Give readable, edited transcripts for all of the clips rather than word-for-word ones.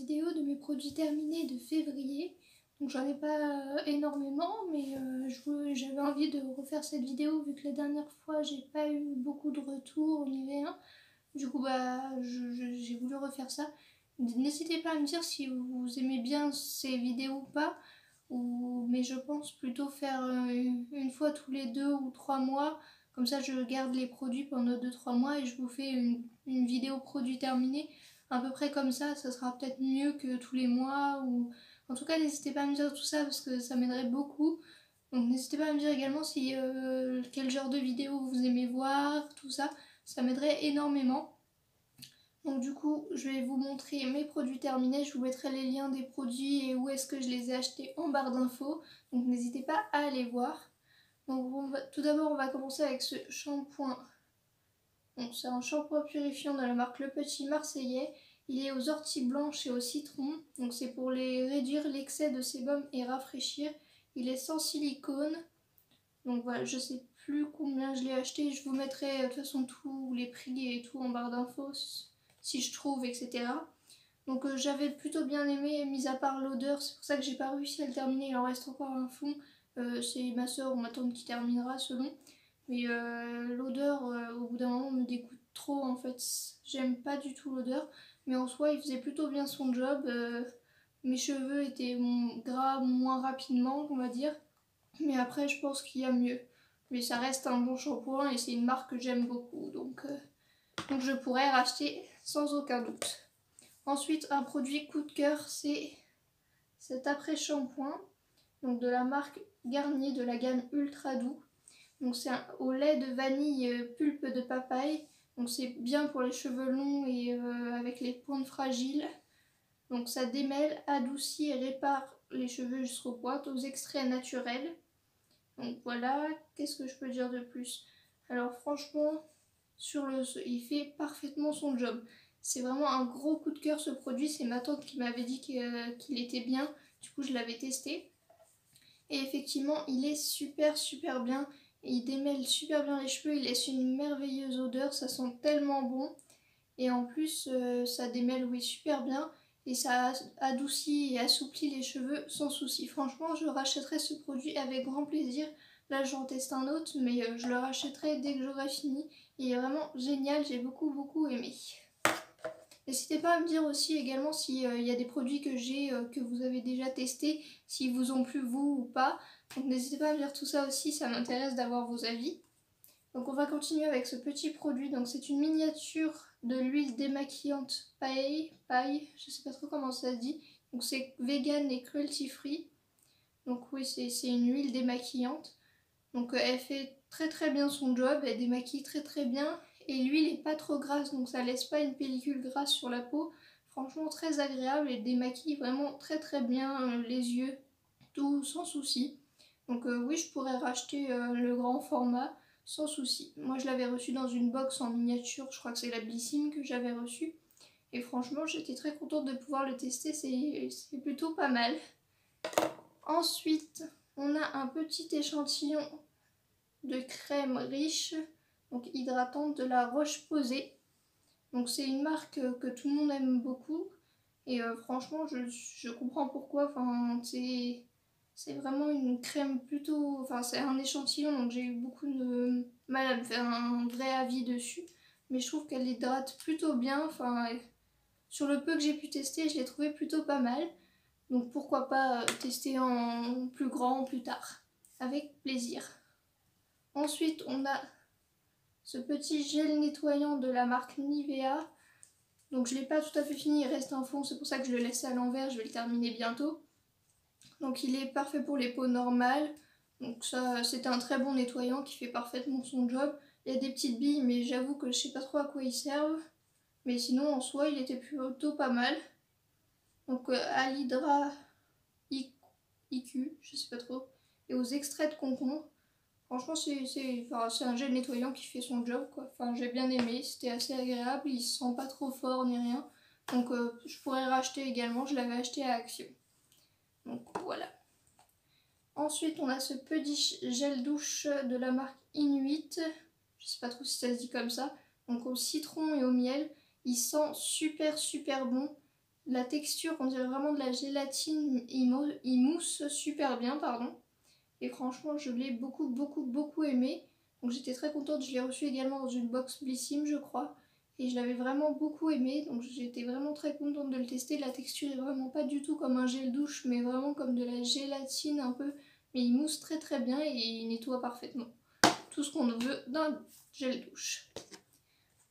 vidéo de mes produits terminés de février. Donc j'en ai pas énormément, mais j'avais envie de refaire cette vidéo vu que la dernière fois j'ai pas eu beaucoup de retours ni rien. Du coup j'ai voulu refaire ça. N'hésitez pas à me dire si vous aimez bien ces vidéos ou pas. Mais je pense plutôt faire une fois tous les 2 ou 3 mois. Comme ça je garde les produits pendant 2-3 mois et je vous fais une vidéo produit terminé. À peu près comme ça sera peut-être mieux que tous les mois. En tout cas n'hésitez pas à me dire tout ça parce que ça m'aiderait beaucoup. Donc n'hésitez pas à me dire également si quel genre de vidéo vous aimez voir, tout ça. Ça m'aiderait énormément. Donc du coup, je vais vous montrer mes produits terminés. Je vous mettrai les liens des produits et où est-ce que je les ai achetés en barre d'infos. Donc n'hésitez pas à aller voir. Donc tout d'abord, on va commencer avec ce shampoing. Donc c'est un shampoing purifiant de la marque Le Petit Marseillais. Il est aux orties blanches et au citron. Donc c'est pour réduire l'excès de sébum et rafraîchir. Il est sans silicone. Donc voilà, je sais plus combien je l'ai acheté. Je vous mettrai de toute façon tous les prix et tout en barre d'infos si je trouve, etc. Donc j'avais plutôt bien aimé, mis à part l'odeur, c'est pour ça que j'ai pas réussi à le terminer, il en reste encore un fond. C'est ma soeur ou ma tante qui terminera selon. Mais l'odeur au bout d'un moment me dégoûte trop en fait, j'aime pas du tout l'odeur. Mais en soi il faisait plutôt bien son job, mes cheveux étaient gras moins rapidement on va dire. Mais après je pense qu'il y a mieux. Mais ça reste un bon shampoing et c'est une marque que j'aime beaucoup donc je pourrais racheter sans aucun doute. Ensuite, un produit coup de cœur, c'est cet après-shampoing donc de la marque Garnier de la gamme Ultra Doux. Donc c'est au lait de vanille pulpe de papaye. Donc c'est bien pour les cheveux longs et avec les pointes fragiles. Donc ça démêle, adoucit et répare les cheveux jusqu'aux pointes aux extraits naturels. Donc voilà, qu'est-ce que je peux dire de plus? Alors franchement, il fait parfaitement son job. C'est vraiment un gros coup de cœur ce produit. C'est ma tante qui m'avait dit qu'il était bien. Du coup je l'avais testé. Et effectivement il est super bien. Il démêle super bien les cheveux. Il laisse une merveilleuse odeur. Ça sent tellement bon. Et en plus ça démêle oui super bien. Et ça adoucit et assouplit les cheveux sans souci. Franchement je rachèterai ce produit avec grand plaisir. Là j'en teste un autre mais je le rachèterai dès que j'aurai fini. Il est vraiment génial, j'ai beaucoup aimé. N'hésitez pas à me dire aussi également s'il y a des produits que j'ai que vous avez déjà testés, s'ils vous ont plu vous ou pas. Donc n'hésitez pas à me dire tout ça aussi, ça m'intéresse d'avoir vos avis. Donc on va continuer avec ce petit produit. Donc c'est une miniature de l'huile démaquillante paille, je sais pas trop comment ça se dit. Donc c'est vegan et cruelty free. Donc oui c'est une huile démaquillante. Donc elle fait très bien son job, elle démaquille très bien. Et l'huile n'est pas trop grasse, donc ça laisse pas une pellicule grasse sur la peau. Franchement très agréable, elle démaquille vraiment très bien les yeux, tout sans souci. Donc oui je pourrais racheter le grand format sans souci. Moi je l'avais reçu dans une box en miniature, je crois que c'est la Blissim que j'avais reçu. Et franchement j'étais très contente de pouvoir le tester, c'est plutôt pas mal. Ensuite on a un petit échantillon de crème riche, donc hydratante de la Roche-Posay. Donc c'est une marque que tout le monde aime beaucoup et franchement je comprends pourquoi. Enfin c'est vraiment une crème plutôt, enfin c'est un échantillon donc j'ai eu beaucoup de mal à me faire un vrai avis dessus, mais je trouve qu'elle hydrate plutôt bien. Enfin sur le peu que j'ai pu tester, je l'ai trouvé plutôt pas mal. Donc pourquoi pas tester en plus grand plus tard, avec plaisir. Ensuite, on a ce petit gel nettoyant de la marque Nivea. Donc je ne l'ai pas tout à fait fini, il reste un fond, c'est pour ça que je le laisse à l'envers, je vais le terminer bientôt. Donc il est parfait pour les peaux normales. Donc ça, c'est un très bon nettoyant qui fait parfaitement son job. Il y a des petites billes, mais j'avoue que je ne sais pas trop à quoi ils servent. Mais sinon, en soi, il était plutôt pas mal. Donc à l'hydra IQ, je sais pas trop, et aux extraits de concombre. Franchement c'est un gel nettoyant qui fait son job quoi. Enfin j'ai bien aimé, c'était assez agréable, il se sent pas trop fort ni rien. Donc je pourrais racheter également, je l'avais acheté à Action. Donc voilà. Ensuite on a ce petit gel douche de la marque Inuit. Je sais pas trop si ça se dit comme ça. Donc au citron et au miel. Il sent super bon. La texture, on dirait vraiment de la gélatine, il mousse super bien, pardon. Et franchement, je l'ai beaucoup aimé. Donc j'étais très contente, je l'ai reçu également dans une box Blissim, je crois. Et je l'avais vraiment beaucoup aimé, donc j'étais vraiment très contente de le tester. La texture est vraiment pas du tout comme un gel douche, mais vraiment comme de la gélatine un peu. Mais il mousse très bien et il nettoie parfaitement. Tout ce qu'on veut d'un gel douche.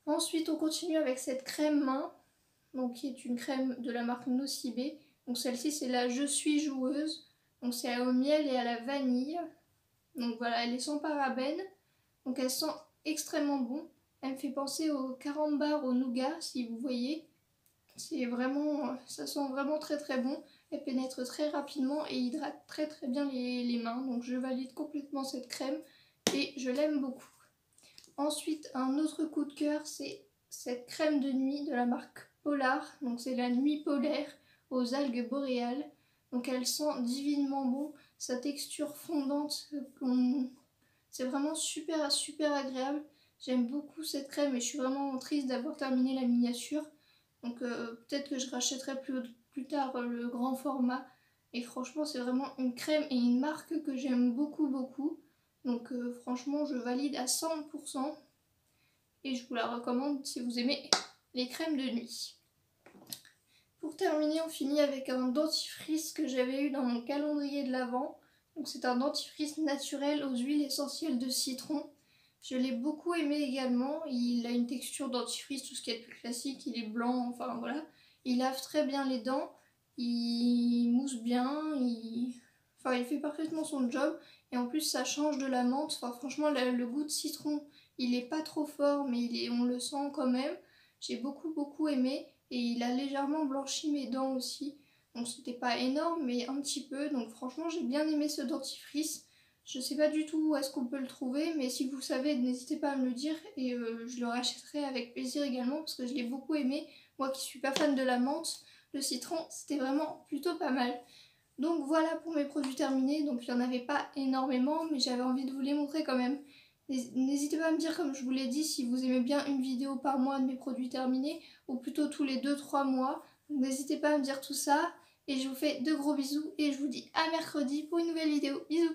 Ensuite, on continue avec cette crème main, donc qui est une crème de la marque Nocibé. Donc celle-ci, c'est la Je suis joueuse. Donc c'est au miel et à la vanille. Donc voilà, elle est sans parabènes. Donc elle sent extrêmement bon. Elle me fait penser au carambar au nougat, si vous voyez. C'est vraiment, ça sent vraiment très bon. Elle pénètre très rapidement et hydrate très bien les mains. Donc je valide complètement cette crème et je l'aime beaucoup. Ensuite, un autre coup de cœur, c'est cette crème de nuit de la marque Polar. Donc c'est la nuit polaire aux algues boréales. Donc elle sent divinement bon. Sa texture fondante, c'est vraiment super agréable. J'aime beaucoup cette crème et je suis vraiment triste d'avoir terminé la miniature. Donc peut-être que je rachèterai plus tard le grand format. Et franchement, c'est vraiment une crème et une marque que j'aime beaucoup. Donc franchement, je valide à 100%. Et je vous la recommande si vous aimez les crèmes de nuit. Pour terminer, on finit avec un dentifrice que j'avais eu dans mon calendrier de l'Avent. Donc c'est un dentifrice naturel aux huiles essentielles de citron. Je l'ai beaucoup aimé également. Il a une texture dentifrice, tout ce qui est plus classique. Il est blanc, enfin voilà. Il lave très bien les dents. Il mousse bien. Enfin, il fait parfaitement son job. Et en plus, ça change de la menthe. Enfin, franchement, le goût de citron, il est pas trop fort, mais on le sent quand même. J'ai beaucoup aimé. Et il a légèrement blanchi mes dents aussi. Donc c'était pas énorme, mais un petit peu. Donc franchement, j'ai bien aimé ce dentifrice. Je sais pas du tout où est-ce qu'on peut le trouver, mais si vous savez, n'hésitez pas à me le dire. Et je le rachèterai avec plaisir également, parce que je l'ai beaucoup aimé. Moi qui suis pas fan de la menthe, le citron, c'était vraiment plutôt pas mal. Donc voilà pour mes produits terminés. Donc il n'y en avait pas énormément, mais j'avais envie de vous les montrer quand même. N'hésitez pas à me dire, comme je vous l'ai dit, si vous aimez bien une vidéo par mois de mes produits terminés, ou plutôt tous les 2-3 mois. N'hésitez pas à me dire tout ça. Et je vous fais de gros bisous et je vous dis à mercredi pour une nouvelle vidéo. Bisous!